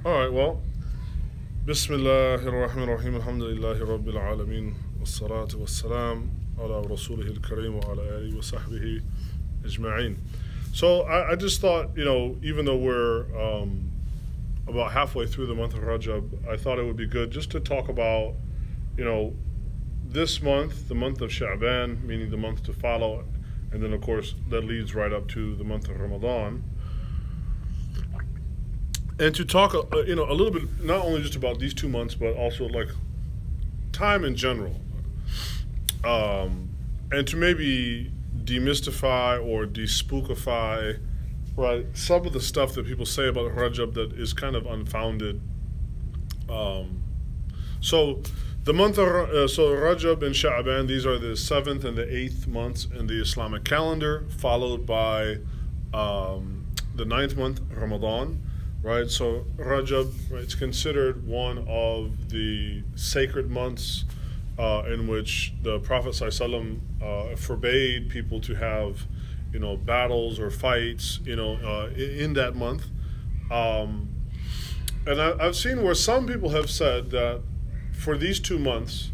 All right, well, Bismillahir Rahmanir Rahim, Alhamdulillahi Rabbil Alameen, Wassalatu Wassalam, ala Rasulihil Kareem, wa ala alihi wa sahbihi ajma'in. So I just thought, even though we're about halfway through the month of Rajab, I thought it would be good just to talk about, this month, the month of Sha'ban, meaning the month to follow, and then of course that leads right up to the month of Ramadan. And to talk, a little bit, not only just about these 2 months, but also like time in general. And to maybe demystify or despookify, right, some of the stuff that people say about Rajab that is kind of unfounded. So the month of Rajab and Sha'ban, these are the 7th and the 8th months in the Islamic calendar, followed by the 9th month, Ramadan. Right, so Rajab, right, it's considered one of the sacred months in which the Prophet ﷺ forbade people to have, battles or fights, in that month. And I've seen where some people have said that for these 2 months,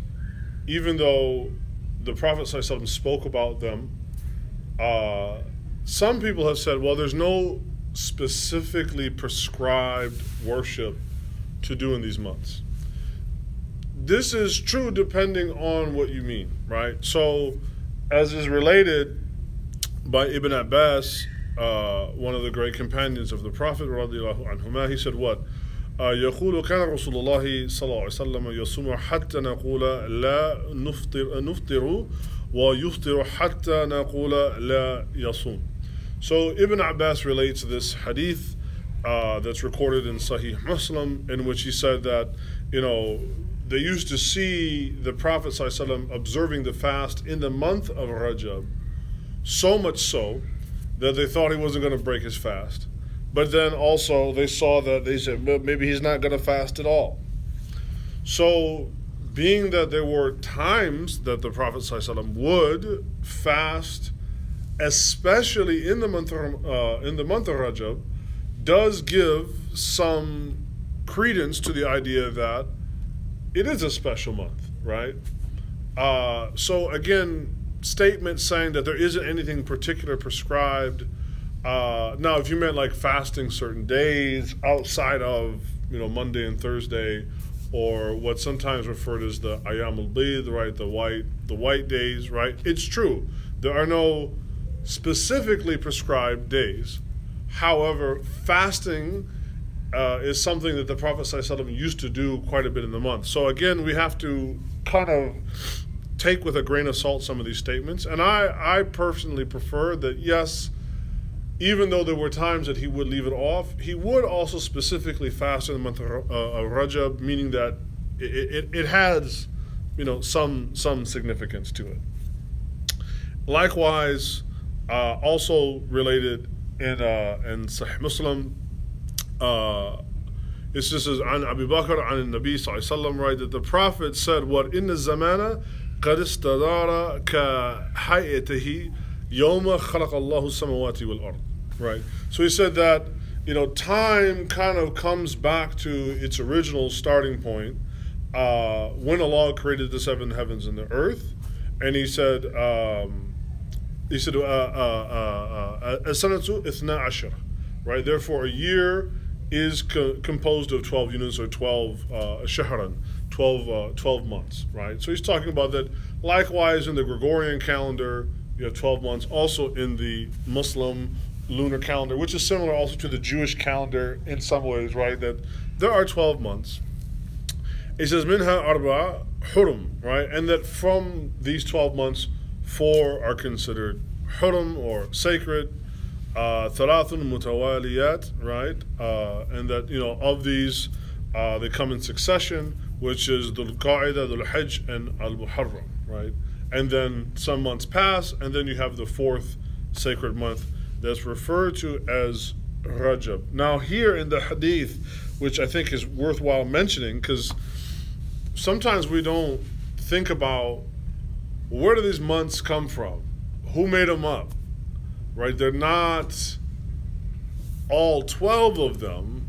even though the Prophet ﷺ spoke about them, some people have said, well, there's no specifically prescribed worship to do in these months. This is true depending on what you mean, right? So, as is related by Ibn Abbas, one of the great companions of the Prophet, radiallahu anhuma, he said what? يقول كان رسول الله صلى الله عليه وسلم يصوم حتى نقول لا نفطر ويفطر حتى نقول لا يصوم. So Ibn Abbas relates this hadith that's recorded in Sahih Muslim, in which he said that, they used to see the Prophet ﷺ observing the fast in the month of Rajab, so much so that they thought he wasn't going to break his fast. But then also they saw that they said, well, maybe he's not going to fast at all. So being that there were times that the Prophet ﷺ would fast, especially in the month of Rajab, does give some credence to the idea that it is a special month, right? So again, statements saying that there isn't anything particular prescribed. Now, if you meant like fasting certain days outside of Monday and Thursday, or what's sometimes referred as the Ayam al-Bid, right, the white days, right? It's true. There are no specifically prescribed days. However, fasting is something that the Prophet ﷺ used to do quite a bit in the month. So again, we have to kind of take with a grain of salt some of these statements. And I personally prefer that, yes, even though there were times that he would leave it off, he would also specifically fast in the month of Rajab, meaning that it has, some significance to it. Likewise, also related in Sahih Muslim, it's just as an Abu Bakr an Nabi sallallahu alaihi wasallam, right, that the Prophet said, "What inna zamana qad istadara ka hayatihi yawma khalaqa Allahu samawati wal ard." Right. So he said that time kind of comes back to its original starting point when Allah created the 7 heavens and the earth, and he said. As-sanatu ithna ashar, right? Therefore, a year is composed of 12 units, or 12 shahran, 12 months, right? So he's talking about that. Likewise, in the Gregorian calendar, you have 12 months. Also in the Muslim lunar calendar, which is similar also to the Jewish calendar in some ways, right? That there are 12 months. He says, minha arba hurum, right? And that from these 12 months, 4 are considered hurum, or sacred, thalathun mutawaliyat, right? And that, of these, they come in succession, which is Dhul Qa'idah, Dhul Hajj, and Al Muharram, right? And then some months pass, and then you have the 4th sacred month that's referred to as Rajab. Now, here in the hadith, which I think is worthwhile mentioning, because sometimes we don't think about, where do these months come from? Who made them up? Right? They're not all 12 of them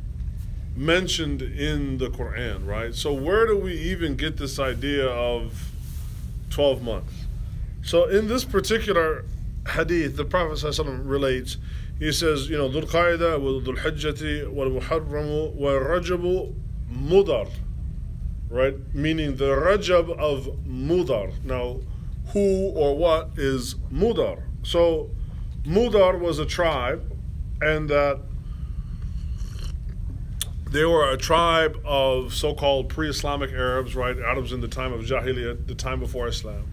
mentioned in the Quran, right? So where do we even get this idea of 12 months? So in this particular hadith, the Prophet ﷺ relates, he says, you know, Dhul Qaida wa Dhul Hijjati wal Muharram wa Rajab Mudar, right? Meaning the Rajab of Mudar. Now, who or what is Mudar? So Mudar was a tribe, and that they were a tribe of so-called pre-Islamic Arabs, right? Arabs in the time of Jahiliyyah, the time before Islam.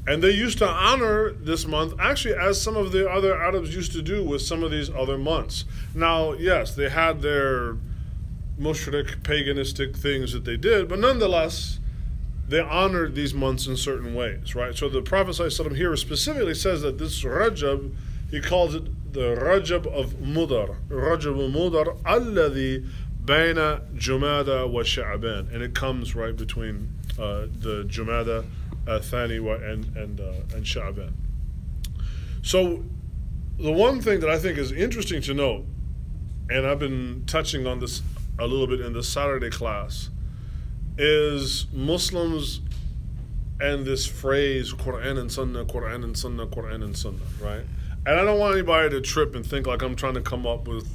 And they used to honor this month, actually, as some of the other Arabs used to do with some of these other months. Now, yes, they had their mushrik, paganistic things that they did, but nonetheless, they honored these months in certain ways, right? So the Prophet ﷺ here specifically says that this Rajab, he calls it the Rajab of Mudar. Rajab Mudar, alladhi bayna Jumada wa Sha'ban. And it comes right between the Jumada, Thani and Sha'ban. So the one thing that I think is interesting to note, and I've been touching on this a little bit in the Saturday class, is Muslims and this phrase Quran and Sunnah, Quran and Sunnah, Quran and Sunnah, right? And I don't want anybody to trip and think like I'm trying to come up with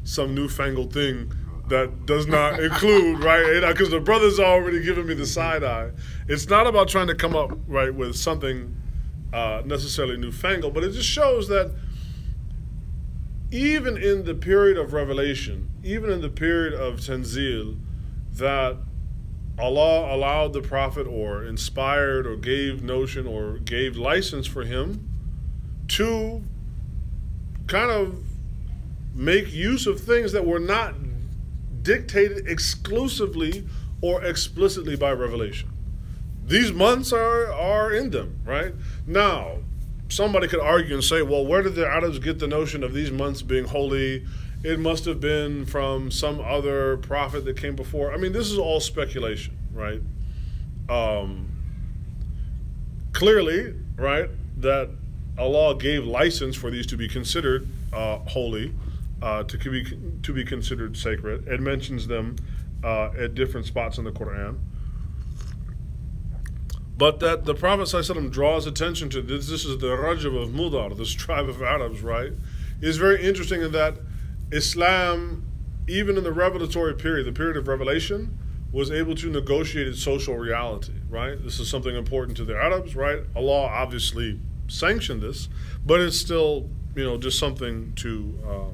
some newfangled thing that does not include, right? Because the brother's already giving me the side eye. It's not about trying to come up, right, with something necessarily newfangled, but it just shows that even in the period of revelation, even in the period of Tanzil, that Allah allowed the Prophet or inspired or gave notion or gave license for him to kind of make use of things that were not dictated exclusively or explicitly by revelation. These months are in them, right? Now, somebody could argue and say, well, where did the Arabs get the notion of these months being holy? It must have been from some other prophet that came before. I mean, this is all speculation, right? Clearly, right, that Allah gave license for these to be considered holy, to be considered sacred. It mentions them at different spots in the Quran. But that the Prophet ﷺ draws attention to this is the Rajab of Mudar, this tribe of Arabs, right? Is very interesting in that Islam, even in the revelatory period, the period of revelation, was able to negotiate its social reality, right? This is something important to the Arabs, right? Allah obviously sanctioned this, but it's still, you know, just something to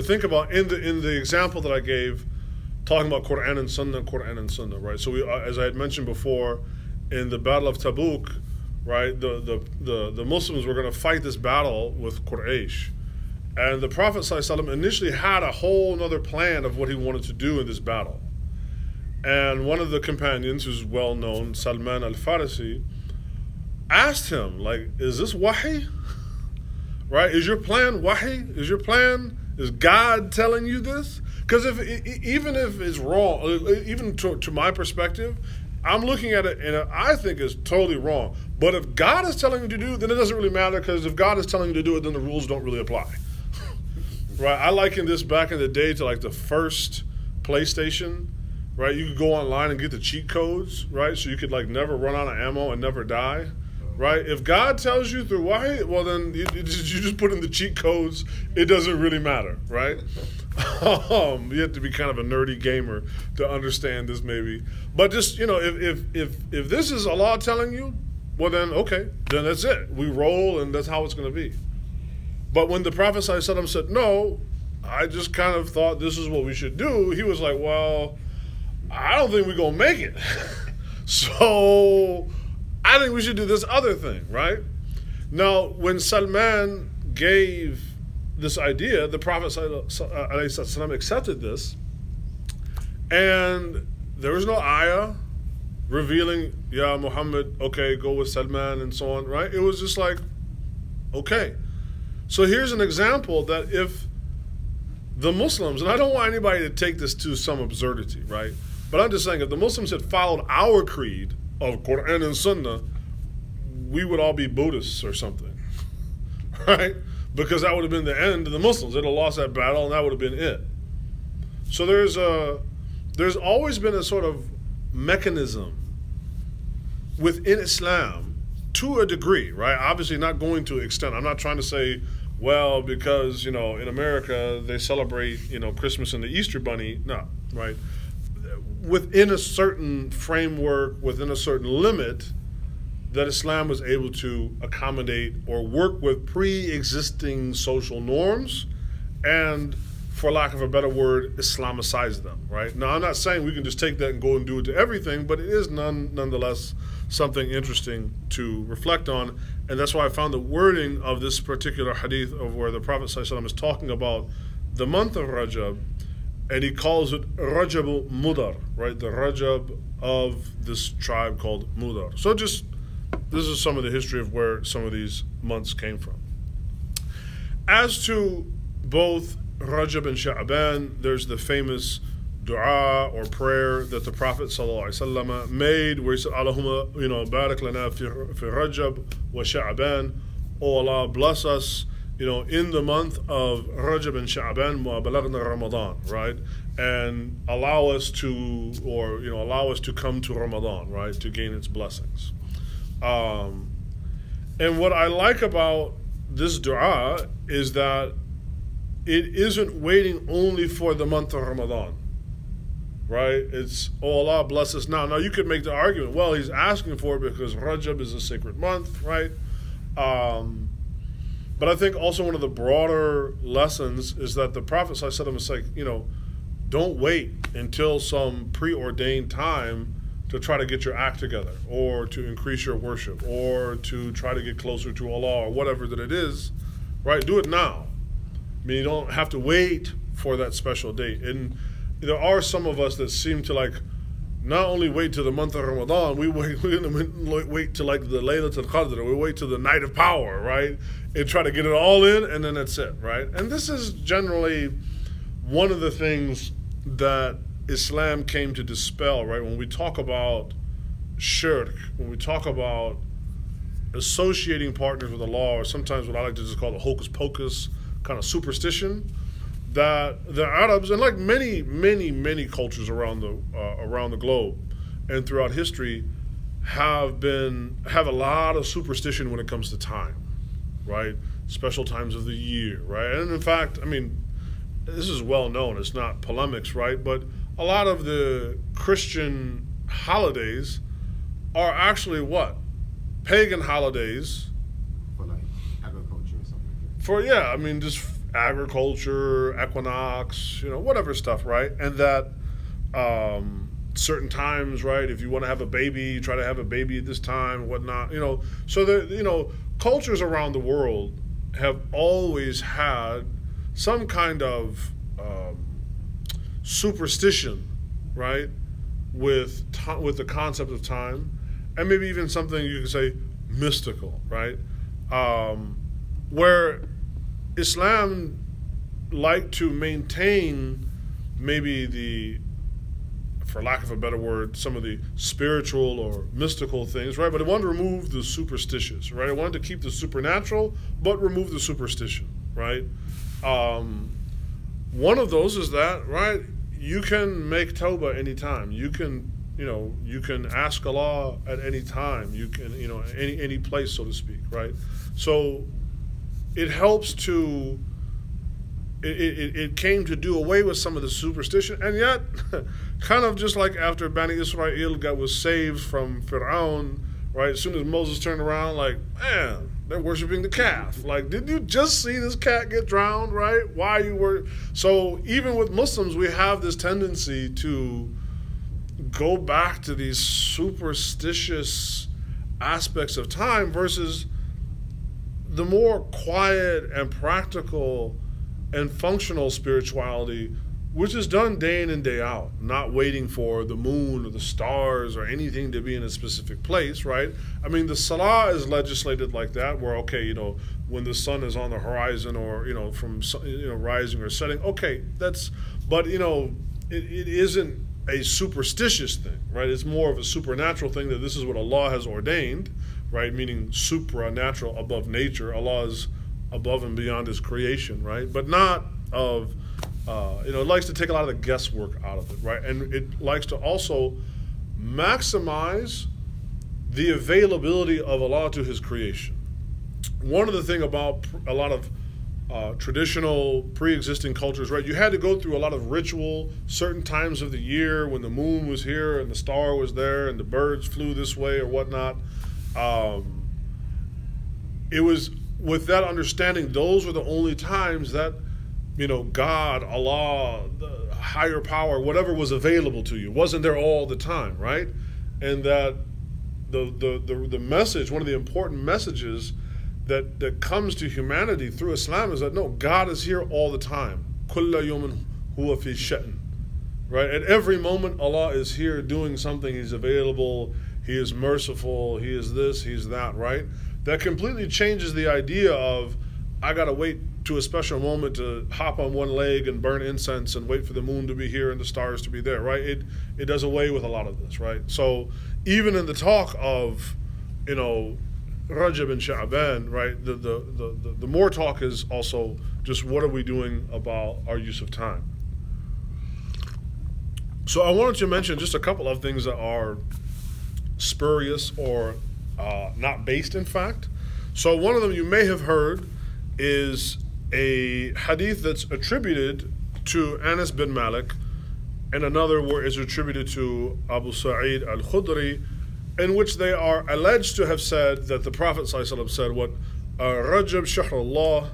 think about. In the example that I gave, talking about Quran and Sunnah, right? So we, as I had mentioned before, in the Battle of Tabuk, right, the Muslims were going to fight this battle with Quraysh. And the Prophet ﷺ initially had a whole other plan of what he wanted to do in this battle. And one of the companions, who's well known, Salman al-Farisi, asked him, like, is this wahi? Right? Is your plan wahi? Is God telling you this? Because even if it's wrong, even to my perspective, I'm looking at it and I think it's totally wrong. But if God is telling you to do it, then it doesn't really matter, because if God is telling you to do it, then the rules don't really apply. Right? I liken this back in the day to like the first PlayStation, right? You could go online and get the cheat codes, right? So you could like never run out of ammo and never die, right? If God tells you through why, well then you just put in the cheat codes. It doesn't really matter, right? You have to be kind of a nerdy gamer to understand this maybe. But just, you know, if this is Allah telling you, well then, okay, then that's it. We roll and that's how it's going to be. But when the Prophet ﷺ said, no, I just kind of thought this is what we should do, he was like, well, I don't think we're going to make it. So I think we should do this other thing, right? Now, when Salman gave this idea, the Prophet ﷺ accepted this, and there was no ayah revealing, yeah, Muhammad, okay, go with Salman and so on, right? It was just like, okay. So here's an example that if the Muslims, and I don't want anybody to take this to some absurdity, right? But I'm just saying, if the Muslims had followed our creed of Quran and Sunnah, we would all be Buddhists or something, right? Because that would have been the end of the Muslims. They'd have lost that battle and that would have been it. So there's always been a sort of mechanism within Islam to a degree, right? Obviously not going to extent. I'm not trying to say, well, because, in America they celebrate, Christmas and the Easter Bunny. No, right? Within a certain framework, within a certain limit, that Islam was able to accommodate or work with pre-existing social norms and, for lack of a better word, Islamicize them, right? Now, I'm not saying we can just take that and go and do it to everything, but it is nonetheless something interesting to reflect on. And that's why I found the wording of this particular hadith of where the Prophet ﷺ is talking about the month of Rajab, and he calls it Rajab Mudar, right? The Rajab of this tribe called Mudar. So this is some of the history of where some of these months came from. As to both Rajab and Sha'ban, there's the famous dua or prayer that the Prophet ﷺ made where he said, Allahumma, barak lana fi Rajab wa Sha'ban. Oh Allah, bless us, in the month of Rajab and Sha'ban wa balagna Ramadan, right? And allow us to come to Ramadan, right? To gain its blessings. And what I like about this dua is that it isn't waiting only for the month of Ramadan, right? It's, oh Allah, bless us now. Now you could make the argument, well, he's asking for it because Rajab is a sacred month, right? But I think also one of the broader lessons is that the Prophet ﷺ is like, don't wait until some preordained time to try to get your act together or to increase your worship or to try to get closer to Allah or whatever that it is, right? Do it now. I mean, you don't have to wait for that special date. And there are some of us that seem to not only wait till the month of Ramadan, we wait till the Laylatul Qadr, we wait till the night of power, right? And try to get it all in, and then that's it, right? And this is generally one of the things that Islam came to dispel, right? When we talk about shirk, when we talk about associating partners with Allah, or sometimes what I like to just call the hocus pocus kind of superstition, that the Arabs, and like many cultures around the globe and throughout history, have a lot of superstition when it comes to time, right? Special times of the year, right? And in fact, I mean, this is well known. It's not polemics, right? But a lot of the Christian holidays are actually what? Pagan holidays. For like agriculture or something like that. Yeah, I mean, just agriculture, equinox, whatever stuff, right? And that certain times, right? If you want to have a baby, you try to have a baby at this time, whatnot, So the cultures around the world have always had some kind of superstition, right, with the concept of time, and maybe even something you could say mystical, right, where Islam liked to maintain maybe for lack of a better word, some of the spiritual or mystical things, right? But it wanted to remove the superstitious, right? It wanted to keep the supernatural, but remove the superstition, right? One of those is that, right, you can make tawbah anytime. You can, you can ask Allah at any time. You can, any place, so to speak, right? So it helps to, it came to do away with some of the superstition, and yet, kind of just like after Bani Israel was saved from Fir'aun, right? As soon as Moses turned around, like, man, they're worshiping the calf. Like, did you just see this cat get drowned, right? Why you were... So even with Muslims, we have this tendency to go back to these superstitious aspects of time versus the more quiet and practical and functional spirituality, which is done day in and day out, not waiting for the moon or the stars or anything to be in a specific place, right? I mean, the salah is legislated like that, where, okay, when the sun is on the horizon or, from, rising or setting, okay, that's, but, it isn't a superstitious thing, right? It's more of a supernatural thing that this is what Allah has ordained, right? Meaning supranatural, above nature. Allah is above and beyond his creation, right? But not of it likes to take a lot of the guesswork out of it, right? And it likes to also maximize the availability of Allah to His creation. One of the things about a lot of traditional pre-existing cultures, right? You had to go through a lot of ritual, certain times of the year when the moon was here and the star was there and the birds flew this way or whatnot. It was with that understanding, those were the only times that, God, Allah, the higher power, whatever was available to you. It wasn't there all the time, right? And that the message, one of the important messages that comes to humanity through Islam is that no, God is here all the time. Kulla yawmin huwa fi sha'n. Right? At every moment Allah is here doing something. He's available, He is merciful, He is this, He's that, right? That completely changes the idea of I gotta wait to a special moment to hop on one leg and burn incense and wait for the moon to be here and the stars to be there, right? It does away with a lot of this, right? So even in the talk of, Rajab and Sha'ban, right? The more talk is also just what are we doing about our use of time. So I wanted to mention just a couple of things that are spurious or not based in fact. So one of them you may have heard is a hadith that's attributed to Anas bin Malik, and another where it's attributed to Abu Sa'id al-Khudri, in which they are alleged to have said that the Prophet ﷺ said, what, Rajab Sha'ban wa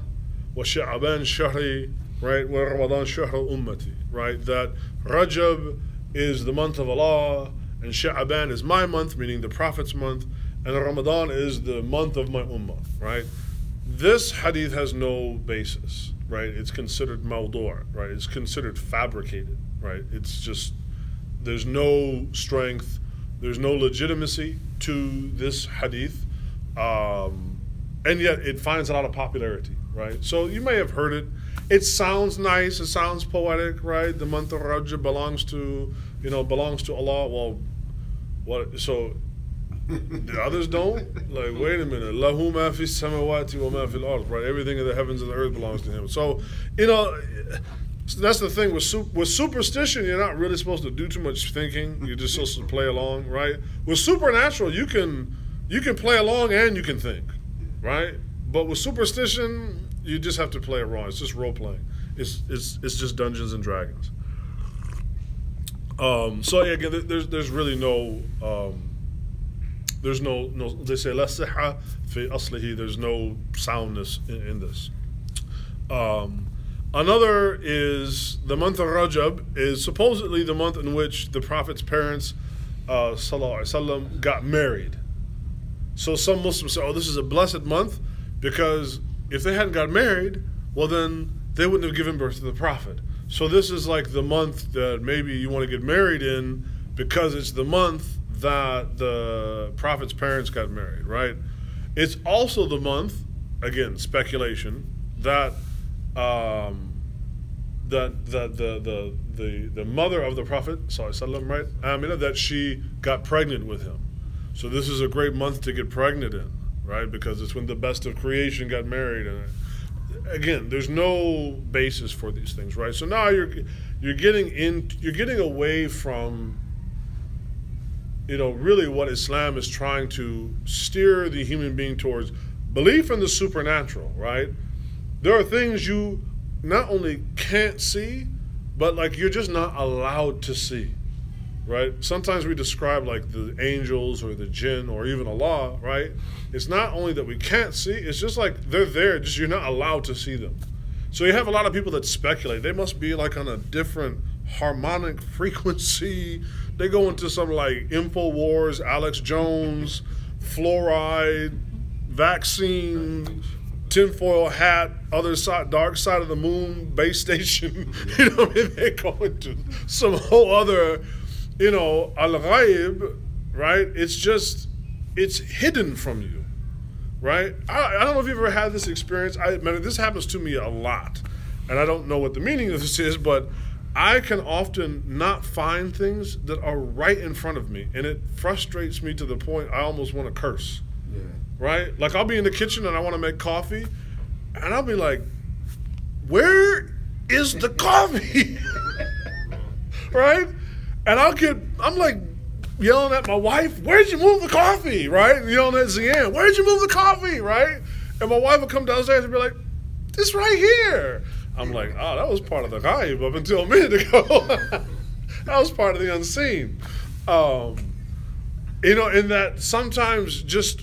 Sha'ban Shahri, right, wa Ramadan Shahru Ummati, right, that Rajab is the month of Allah, and Sha'ban is my month, meaning the Prophet's month, and Ramadan is the month of my ummah, right? This hadith has no basis, right? It's considered mawdu', right? It's considered fabricated, right? It's just, there's no strength, there's no legitimacy to this hadith, and yet it finds a lot of popularity, right? So you may have heard it. It sounds nice, it sounds poetic, right? The month of Rajab belongs to Allah. Well, what? So the others don't? Like, wait a minute. Lahu ma fi samawati wa ma fil ard, right? Everything in the heavens and the earth belongs to Him. So, that's the thing with superstition. You're not really supposed to do too much thinking. You're just supposed to play along, right? With supernatural, you can play along and you can think, right? But with superstition, you just have to play it wrong. It's just role playing. It's just Dungeons and Dragons. So again, there's really no. There's no. They say la sihha fi aslihi. There's no soundness in this. Another is the month of Rajab is supposedly the month in which the Prophet's parents, sallallahu alaihi wasallam, got married. So some Muslims say, "Oh, this is a blessed month," because if they hadn't got married, well then they wouldn't have given birth to the Prophet. So this is like the month that maybe you want to get married in because it's the month that the Prophet's parents got married, right? It's also the month, again, speculation, that the mother of the Prophet, sallallahu alaihi wasallam, right, Amina, that she got pregnant with him. So this is a great month to get pregnant in, right? Because it's when the best of creation got married. And again, there's no basis for these things, right? So now you're getting away from, really what Islam is trying to steer the human being towards, belief in the supernatural, right? There are things you not only can't see, but like you're just not allowed to see, right? Sometimes we describe like the angels or the jinn or even Allah, right? It's not only that we can't see, it's just like they're there, just you're not allowed to see them. So you have a lot of people that speculate. They must be like on a different harmonic frequency. They go into some like InfoWars, Alex Jones, fluoride, vaccine, tinfoil hat, other side, dark side of the moon, base station. They go into some whole other, al-ghaib, right? It's hidden from you, right? I don't know if you've ever had this experience. This happens to me a lot, and I don't know what the meaning of this is, but I can often not find things that are right in front of me, and it frustrates me to the point I almost want to curse. Yeah. Right? Like I'll be in the kitchen and I want to make coffee, and I'll be like, where is the coffee? Right? And I'm like yelling at my wife, where'd you move the coffee? Right? And yelling at Zian, where'd you move the coffee? Right? And my wife would come downstairs and be like, it's right here. I'm like, oh, that was part of the ghaib up until a minute ago. That was part of the unseen. In that sometimes just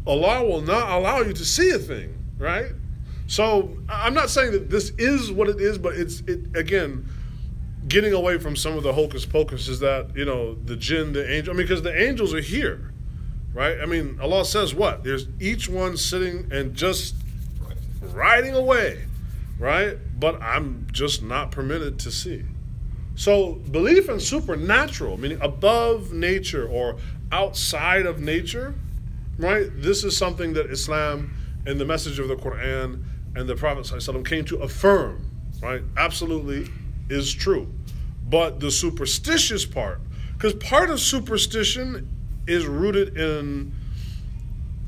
Allah will not allow you to see a thing, right? So I'm not saying that this is what it is, but again, getting away from some of the hocus pocus is that, the jinn, the angel, because the angels are here, right? I mean, Allah says what? There's each one sitting and just riding away, right? But I'm just not permitted to see. So belief in supernatural, meaning above nature or outside of nature, right? This is something that Islam and the message of the Quran and the Prophet ﷺ came to affirm, right? Absolutely is true. But the superstitious part, because part of superstition is rooted in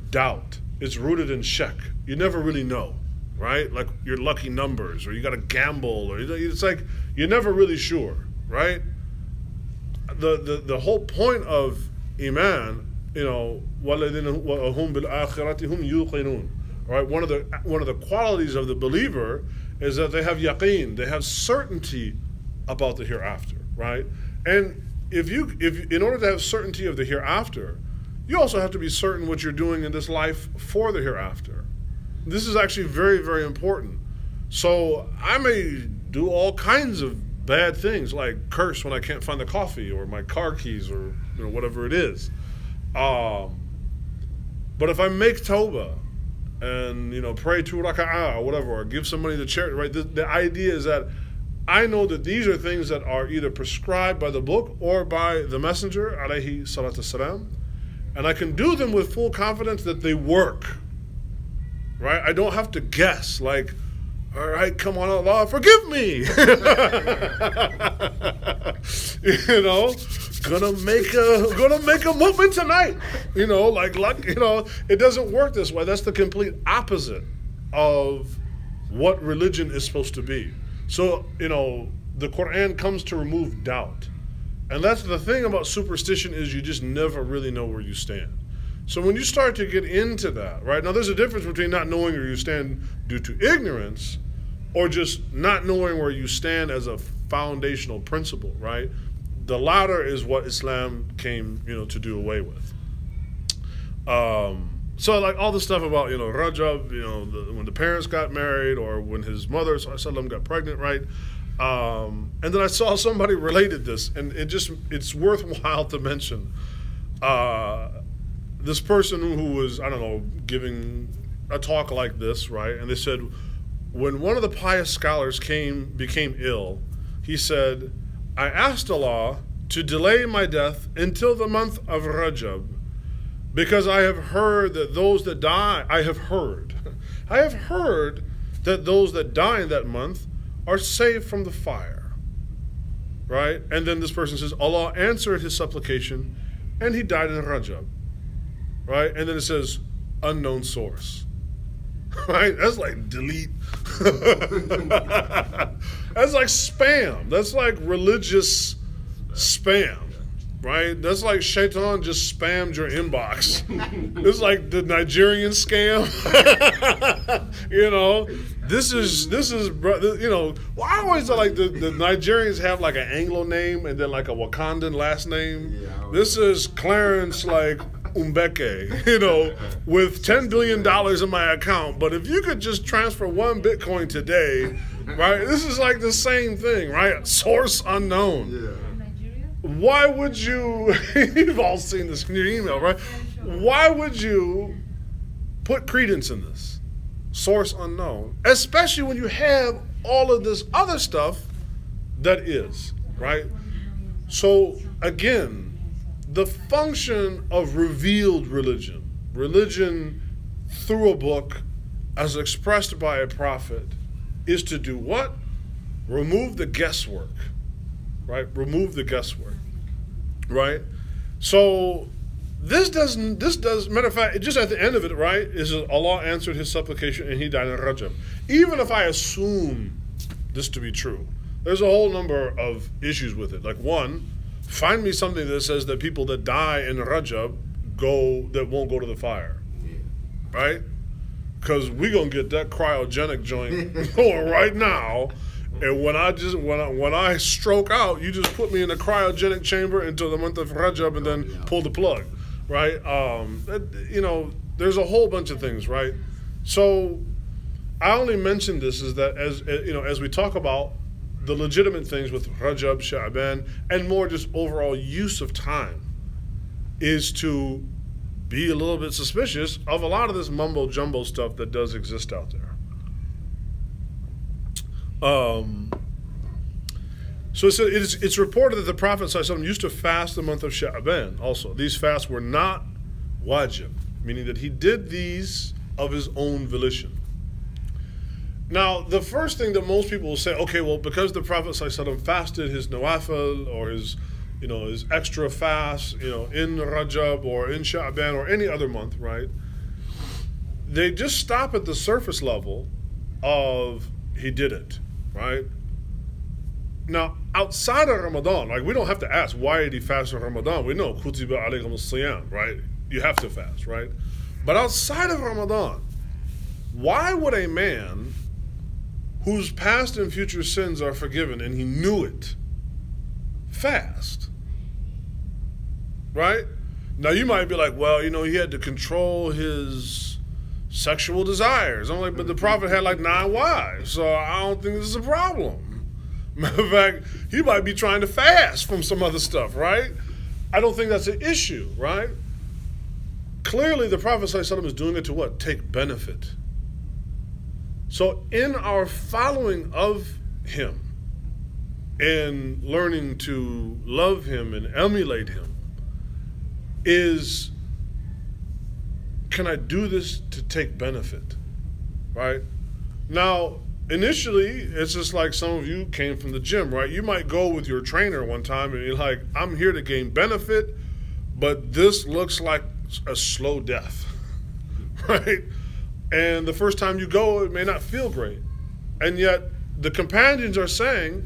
doubt. It's rooted in shak. You never really know, right? Like your lucky numbers, or you got to gamble, or it's like you're never really sure, right? The whole point of iman, وَالَّذِينَ هُمْ بِالْآخِرَةِ هُمْ يُوقِنُونَ, right? One of the qualities of the believer is that they have yaqeen, they have certainty about the hereafter, right? And if in order to have certainty of the hereafter, you also have to be certain what you're doing in this life for the hereafter. This is actually very, very important. So I may do all kinds of bad things, like curse when I can't find the coffee or my car keys or whatever it is. But if I make tawbah and pray 2 raka'ah or whatever, or give some money to charity, right? The idea is that I know that these are things that are either prescribed by the book or by the Messenger, alayhi salatu salam, and I can do them with full confidence that they work, right? I don't have to guess, like, all right, come on, Allah, forgive me. Gonna make a movement tonight. It doesn't work this way. That's the complete opposite of what religion is supposed to be. So, the Quran comes to remove doubt. And that's the thing about superstition, is you just never really know where you stand. So when you start to get into that, right? Now there's a difference between not knowing where you stand due to ignorance or just not knowing where you stand as a foundational principle, right? The latter is what Islam came, to do away with. So like all the stuff about, Rajab, when the parents got married or when his mother, ﷺ, got pregnant, right? And then I saw somebody related this, and it's worthwhile to mention. This person who was, giving a talk like this, right? And they said, when one of the pious scholars became ill, he said, I asked Allah to delay my death until the month of Rajab, because I have heard that those that die, I have heard that those that die in that month are saved from the fire, right? And then this person says, Allah answered his supplication and he died in Rajab, right? And then it says, unknown source, right? That's like delete. That's like spam. That's like religious spam, right? That's like Shaitan just spammed your inbox. It's like the Nigerian scam. This is well, I always like the Nigerians have like an Anglo name and then like a Wakandan last name. Yeah, this is Clarence like Umbeke, with $10 billion in my account. But if you could just transfer 1 Bitcoin today, right? This is like the same thing, right? Source unknown. Yeah. Why would you, you've all seen this in your email, right? Why would you put credence in this? Source unknown. Especially when you have all of this other stuff that is, right? So, again, the function of revealed religion through a book as expressed by a prophet, is to do what? Remove the guesswork, right? Remove the guesswork, right? So this does, matter of fact, just at the end of it, right, is Allah answered his supplication and he died in Rajab. Even if I assume, this to be true. There's a whole number of issues with it. Like, one, find me something that says that people that die in Rajab won't go to the fire, right? Because we're gonna get that cryogenic joint going right now, and when I stroke out, you just put me in a cryogenic chamber until the month of Rajab, and then pull the plug, right? There's a whole bunch of things, right? So I only mention this is that as we talk about the legitimate things with Rajab, Sha'ban, and more just overall use of time, is to be a little bit suspicious of a lot of this mumbo jumbo stuff that does exist out there. So it's reported that the Prophet ﷺ used to fast the month of Sha'ban also. These fasts were not wajib, meaning that he did these of his own volition. Now, the first thing that most people will say, okay, well, because the Prophet ﷺ fasted his nawafil or his extra fast, in Rajab or in Sha'ban or any other month, right? They just stop at the surface level of he did it, right? Now, outside of Ramadan, like, we don't have to ask, why did he fast in Ramadan? We know, kutiba alaykum as-siyam, right? You have to fast, right? But outside of Ramadan, why would a man whose past and future sins are forgiven and he knew it fast? Right? Now, you might be like, well, he had to control his sexual desires. I'm like, but the Prophet had like 9 wives, so I don't think this is a problem. Matter of fact, he might be trying to fast from some other stuff, right? I don't think that's an issue, right? Clearly, the Prophet ﷺ is doing it to what? Take benefit. So in our following of him and learning to love him and emulate him is, can I do this to take benefit, right? Now, initially, it's just like some of you came from the gym, right? You might go with your trainer one time and you're like, I'm here to gain benefit, but this looks like a slow death, right? And the first time you go, it may not feel great. And yet the companions are saying,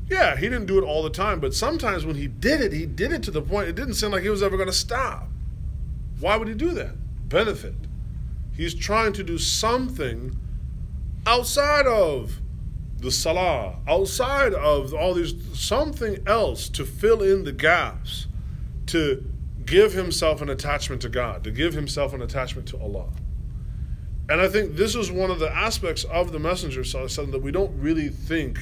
yeah, he didn't do it all the time, but sometimes when he did it to the point it didn't seem like he was ever going to stop. Why would he do that? Benefit. He's trying to do something outside of the salah, outside of all these, something else to fill in the gaps, to give himself an attachment to God, to give himself an attachment to Allah. And I think this is one of the aspects of the Messenger ﷺ that we don't really think,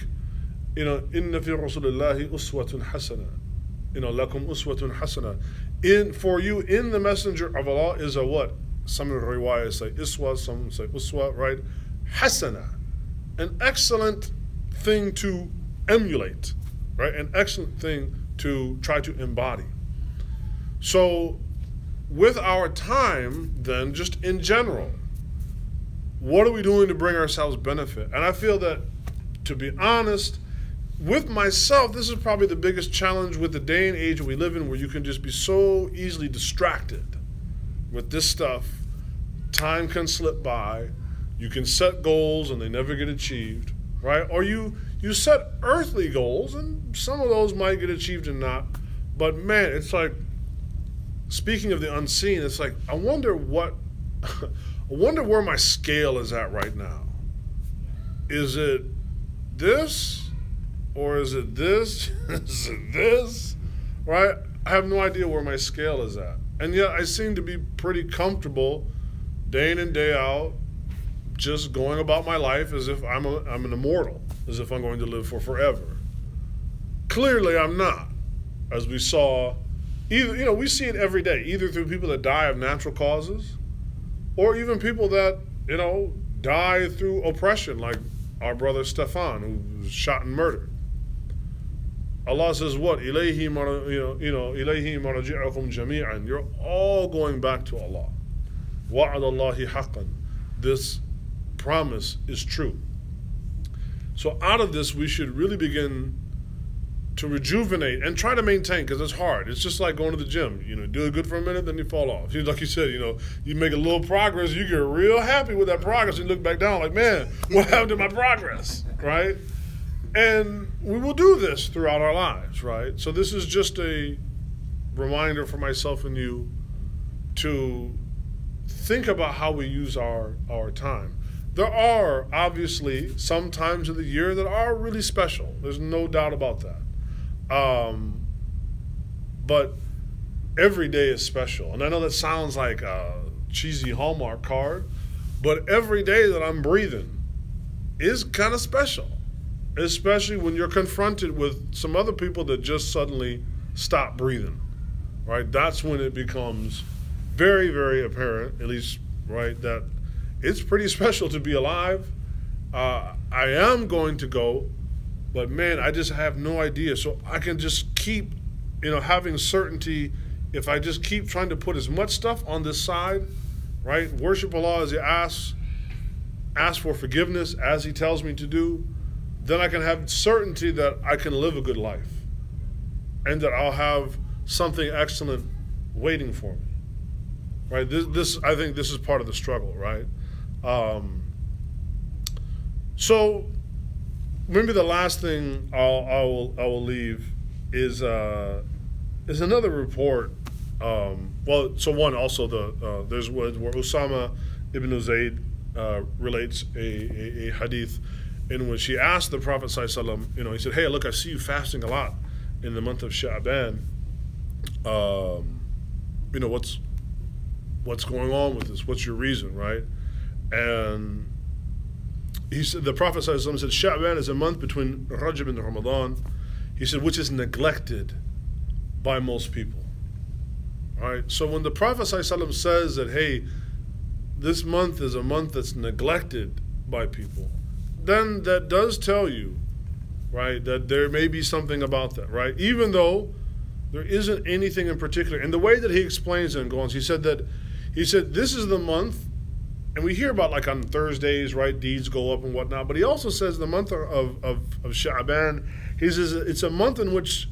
inna fi Rasulillahi uswatun hasana, lakum uswatun hasana. For you, in the Messenger of Allah is a what? Some riwayahs say iswa, some say uswa, right? Hasana, an excellent thing to emulate, right? An excellent thing to try to embody. So with our time, then, just in general, what are we doing to bring ourselves benefit? And I feel that, to be honest, with myself, this is probably the biggest challenge with the day and age we live in, where you can just be so easily distracted with this stuff. Time can slip by. You can set goals and they never get achieved, right? Or you set earthly goals and some of those might get achieved and not. But man, it's like, speaking of the unseen, it's like, I wonder where my scale is at right now. Is it this? Or is it this? Is it this? Right? I have no idea where my scale is at. And yet I seem to be pretty comfortable day in and day out, just going about my life as if I'm an immortal, as if I'm going to live for forever. Clearly I'm not. As we saw, either, we see it every day, either through people that die of natural causes, or even people that, die through oppression, like our brother Stefan, who was shot and murdered. Allah says what? إِلَيْهِ إِلَيْهِ مَرْجِعُكُمْ جَمِيعًا. You're all going back to Allah. وَعَدَ اللَّهِ حَقًّا. This promise is true. So out of this, we should really begin to rejuvenate and try to maintain, because it's hard. It's just like going to the gym. Do it good for a minute, then you fall off. Like you said, you make a little progress, you get real happy with that progress, and you look back down like, man, what happened to my progress, right? And we will do this throughout our lives, right? So this is just a reminder for myself and you to think about how we use our time. There are obviously some times of the year that are really special. There's no doubt about that. But every day is special. And I know that sounds like a cheesy Hallmark card, but every day that I'm breathing is kind of special, especially when you're confronted with some other people that just suddenly stop breathing, right? That's when it becomes very, very apparent, at least, right, that it's pretty special to be alive. I am going to go, but man, I just have no idea. So I can just keep, having certainty if I just keep trying to put as much stuff on this side, right? Worship Allah as He asks for forgiveness as He tells me to do, then I can have certainty that I can live a good life and that I'll have something excellent waiting for me, right? This I think this is part of the struggle, right? So maybe the last thing I will leave is another report. So one also there's where Usama ibn Zayd relates a hadith in which he asked the Prophet ﷺ, he said, "Hey, look, I see you fasting a lot in the month of Sha'ban. What's going on with this? What's your reason, right?" And he said, the Prophet ﷺ said, "Sha'ban is a month between Rajab and Ramadan." He said, which is neglected by most people. All right. So when the Prophet ﷺ says that, hey, this month is a month that's neglected by people, then that does tell you, right, that there may be something about that, right? Even though there isn't anything in particular. And the way that he explains it and goes, he said this is the month, and we hear about like on Thursdays, right, deeds go up and whatnot, but he also says the month of Sha'ban, he says it's a month in which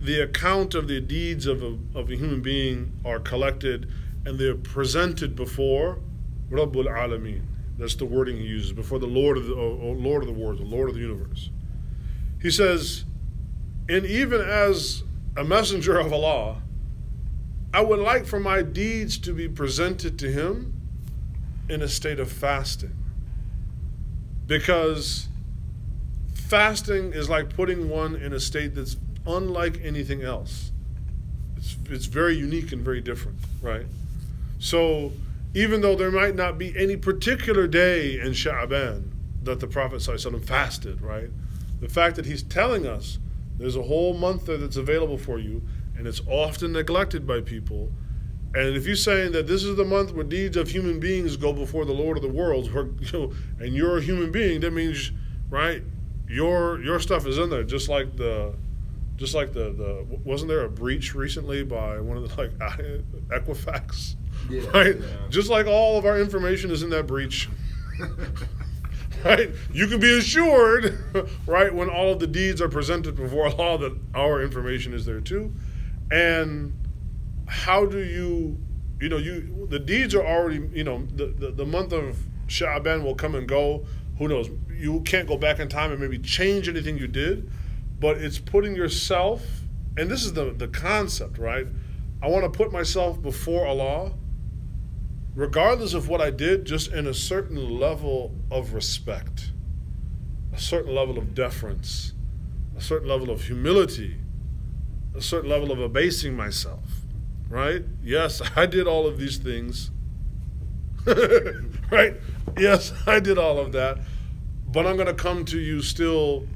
the account of the deeds of a human being are collected and they're presented before Rabbul Alameen. That's the wording he uses, before the Lord of the world, the Lord of the universe. He says, and even as a messenger of Allah, I would like for my deeds to be presented to Him in a state of fasting. Because fasting is like putting one in a state that's unlike anything else. It's very unique and very different, right? So even though there might not be any particular day in Sha'ban that the Prophet ﷺ fasted, right? The fact that he's telling us there's a whole month there that's available for you, and it's often neglected by people. And if you're saying that this is the month where deeds of human beings go before the Lord of the worlds, and you're a human being, that means, right, your stuff is in there, just like the wasn't there a breach recently by one of the Equifax? Yeah, right? Yeah. Just like all of our information is in that breach. Right? You can be assured, right, when all of the deeds are presented before Allah that our information is there too. And how do the deeds are already, the month of Sha'ban will come and go. Who knows? You can't go back in time and maybe change anything you did, but it's putting yourself, and this is the concept, right? I want to put myself before Allah, regardless of what I did, just in a certain level of respect, a certain level of deference, a certain level of humility, a certain level of abasing myself, right? Yes, I did all of these things, right? Yes, I did all of that, but I'm going to come to you still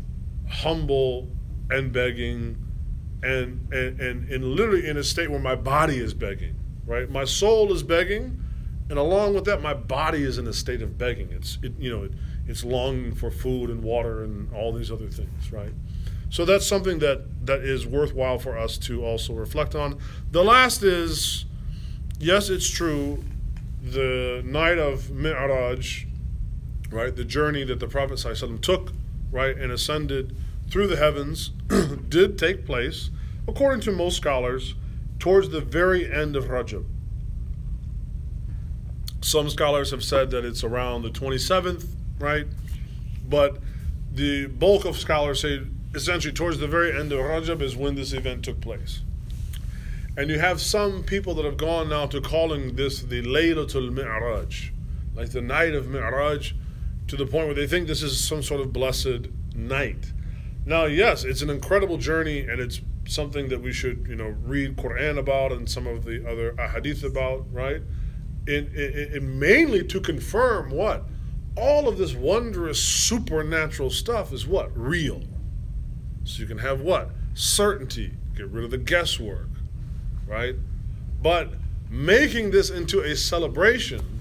humble and begging and literally in a state where my body is begging, right? My soul is begging, and along with that, my body is in a state of begging. It's longing for food and water and all these other things, right? So that's something that is worthwhile for us to also reflect on. The last is, yes, it's true, the night of Mi'raj, right, the journey that the Prophet ﷺ took, right, and ascended through the heavens did take place, according to most scholars, towards the very end of Rajab. Some scholars have said that it's around the 27th, right? But the bulk of scholars say essentially towards the very end of Rajab is when this event took place. And you have some people that have gone now to calling this the Laylatul Mi'raj, like the night of Mi'raj, to the point where they think this is some sort of blessed night. Now, yes, it's an incredible journey, and it's something that we should, read Quran about and some of the other ahadith about, right? It mainly to confirm what? All of this wondrous supernatural stuff is what? Real. So you can have what? Certainty. Get rid of the guesswork, right? But making this into a celebration,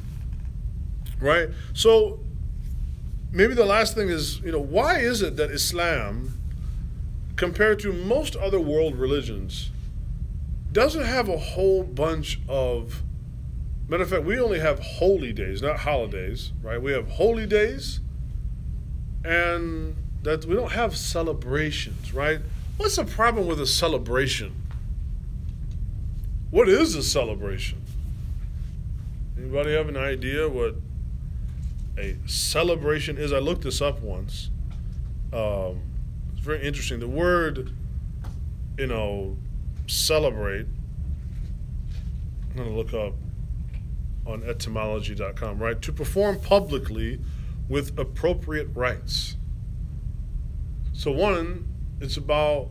right? So maybe the last thing is, why is it that Islam, compared to most other world religions, doesn't have a whole bunch of, matter of fact, we only have holy days, not holidays, right? We have holy days, and that we don't have celebrations, right? What's the problem with a celebration? What is a celebration? Anybody have an idea what a celebration is? I looked this up once. It's very interesting. The word, celebrate, I'm going to look up on etymology.com, right? To perform publicly with appropriate rites. So one, it's about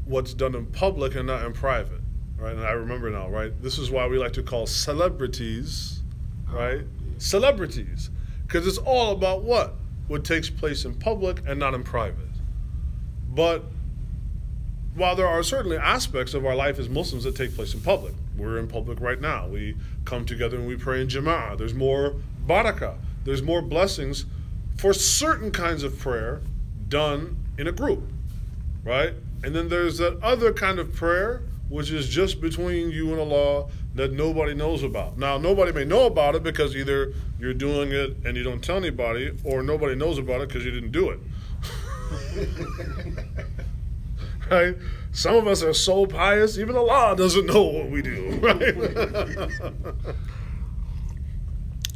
what's done in public and not in private, right? And I remember now, right? This is why we like to call celebrities, right? Celebrities. Because it's all about what? What takes place in public and not in private. But while there are certainly aspects of our life as Muslims that take place in public, we're in public right now. We come together and we pray in Jama'ah. There's more barakah. There's more blessings for certain kinds of prayer done in a group, right? And then there's that other kind of prayer which is just between you and Allah that nobody knows about. Now, nobody may know about it because either you're doing it and you don't tell anybody, or nobody knows about it because you didn't do it. Right? Some of us are so pious, even Allah doesn't know what we do, right?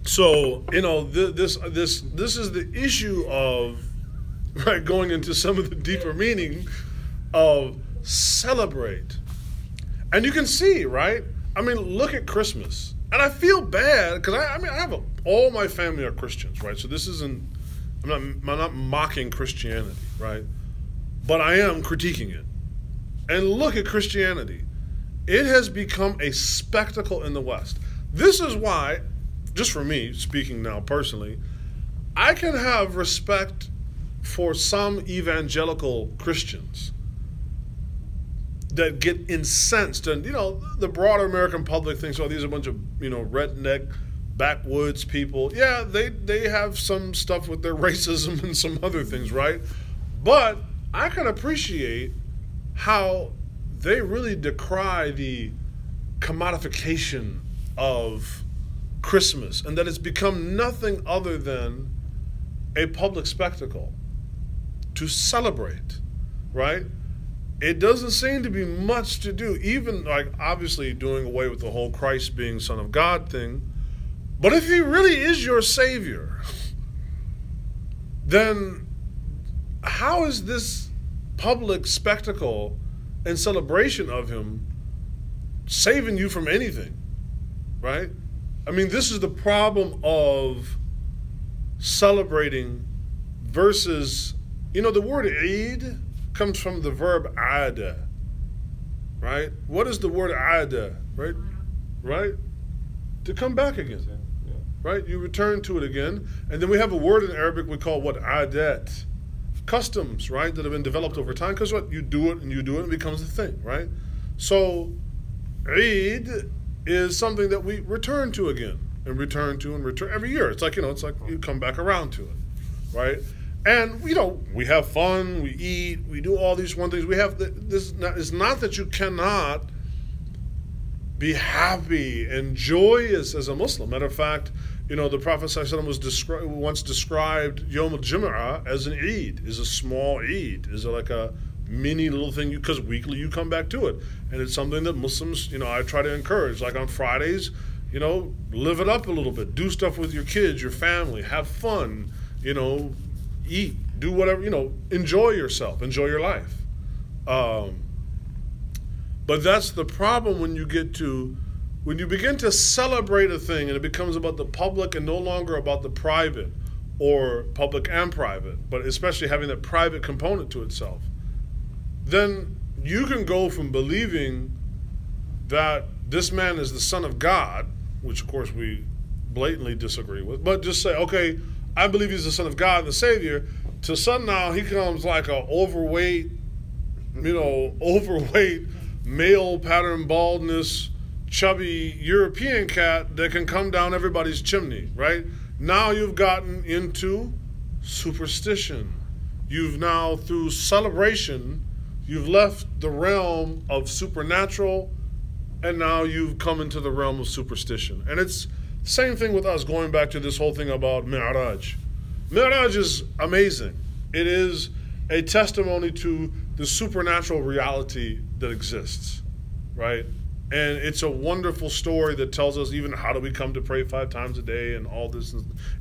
So, this is the issue of, right, going into some of the deeper meaning of celebrate. And you can see, right? I mean, look at Christmas. And I feel bad because all my family are Christians, right? So this isn't, I'm not mocking Christianity, right? But I am critiquing it. And look at Christianity. It has become a spectacle in the West. This is why, just for me, speaking now personally, I can have respect for some evangelical Christians that get incensed, and the broader American public thinks, oh, these are a bunch of redneck backwoods people. Yeah, they have some stuff with their racism and some other things, right? But I can appreciate how they really decry the commodification of Christmas, and that it's become nothing other than a public spectacle to celebrate, right? It doesn't seem to be much to do, even like obviously doing away with the whole Christ being Son of God thing. But if he really is your Savior, then how is this public spectacle and celebration of him saving you from anything, right? I mean, this is the problem of celebrating versus, the word Eid comes from the verb ada, right? What is the word ada, right? Right? To come back again, right? You return to it again. And then we have a word in Arabic we call what? Adat. Customs, right? That have been developed over time. Because what? You do it and it becomes a thing, right? So Eid is something that we return to again and return every year. It's like, it's like you come back around to it, right? And, we have fun, we eat, we do all these one things. We have this. It's not that you cannot be happy and joyous as a Muslim. Matter of fact, the Prophet ﷺ once described Yom al-Jum'ah as an Eid, is a small Eid, is like a mini little thing, because weekly you come back to it. And it's something that Muslims, I try to encourage. Like on Fridays, live it up a little bit. Do stuff with your kids, your family, have fun, eat, do whatever, enjoy yourself, enjoy your life. But that's the problem when you begin to celebrate a thing and it becomes about the public and no longer about the private, or public and private, but especially having that private component to itself. Then you can go from believing that this man is the Son of God, which of course we blatantly disagree with, but just say, okay, I believe he's the Son of God and the Savior, to sudden now he comes like a overweight male pattern baldness, chubby European cat that can come down everybody's chimney, right? Now you've gotten into superstition. You've now, through celebration, you've left the realm of supernatural, and now you've come into the realm of superstition. And it's the same thing with us, going back to this whole thing about Mi'raj. Mi'raj is amazing. It is a testimony to the supernatural reality that exists, right? And it's a wonderful story that tells us even how do we come to pray 5 times a day and all this,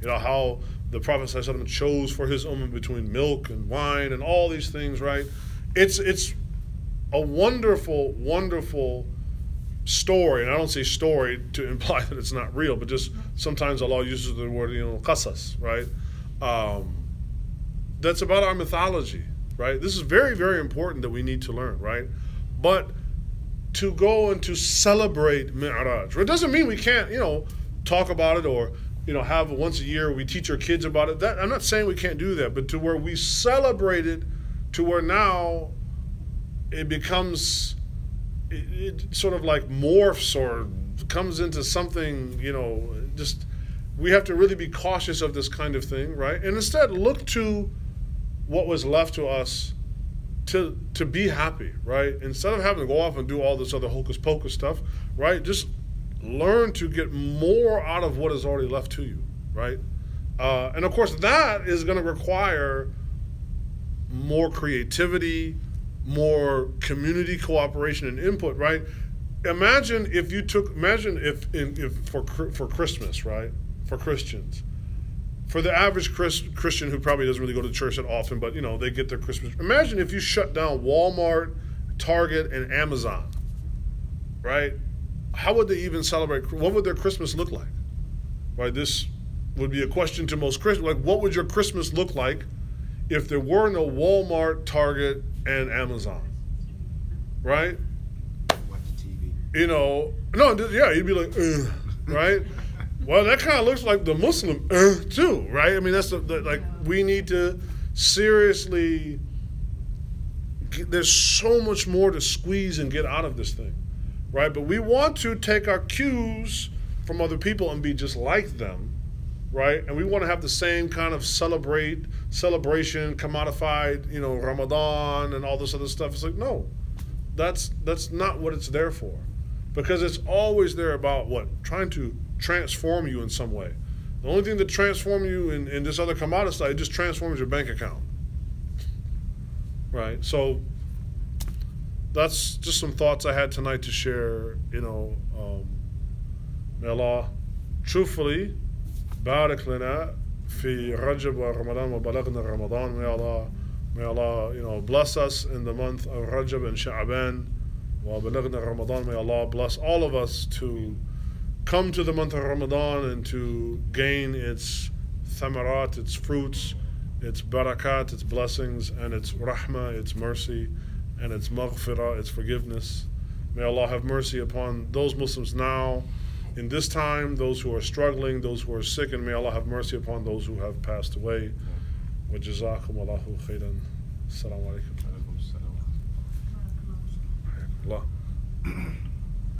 how the Prophet ﷺ chose for his ummah between milk and wine and all these things, right? It's a wonderful, wonderful story. And I don't say story to imply that it's not real, but just sometimes Allah uses the word, qasas, right? That's about our mythology, right? This is very, very important that we need to learn, right? But to go and to celebrate Mi'raj, it doesn't mean we can't, talk about it, or, have once a year we teach our kids about it. I'm not saying we can't do that, but to where we celebrate it, to where now it becomes, it sort of like morphs or comes into something, just, we have to really be cautious of this kind of thing, right? And instead look to what was left to us to be happy, right? Instead of having to go off and do all this other hocus pocus stuff, right? Just learn to get more out of what is already left to you, right? And of course, that is going to require more creativity, more community cooperation and input, right? Imagine if for Christmas, right? For Christians, for the average Christian who probably doesn't really go to church that often, but they get their Christmas. Imagine if you shut down Walmart, Target, and Amazon, right? How would they even celebrate? What would their Christmas look like? Right? This would be a question to most Christians. Like, what would your Christmas look like if there were no Walmart, Target, and Amazon? Right? Watch TV. You'd be like, right? Well, that kind of looks like the Muslim too, right? I mean, that's we need to seriously. There's so much more to squeeze and get out of this thing, right? But we want to take our cues from other people and be just like them, right? And we want to have the same kind of celebration, commodified, Ramadan and all this other stuff. It's like, no, that's not what it's there for, because it's always there about what? Trying to transform you in some way. The only thing that transforms you in this other commodity side, it just transforms your bank account, right? So that's just some thoughts I had tonight to share. May Allah truthfully barak lana fi Rajab wa Ramadan wa balagna Ramadan. May Allah bless us in the month of Rajab and Sha'ban wa balagna Ramadan. May Allah bless all of us to come to the month of Ramadan and to gain its thamarat, its fruits, its barakat, its blessings, and its rahmah, its mercy, and its maghfirah, its forgiveness. May Allah have mercy upon those Muslims now, in this time, those who are struggling, those who are sick, and may Allah have mercy upon those who have passed away. Wa jazakum Allahu khairan. Assalamu alaikum.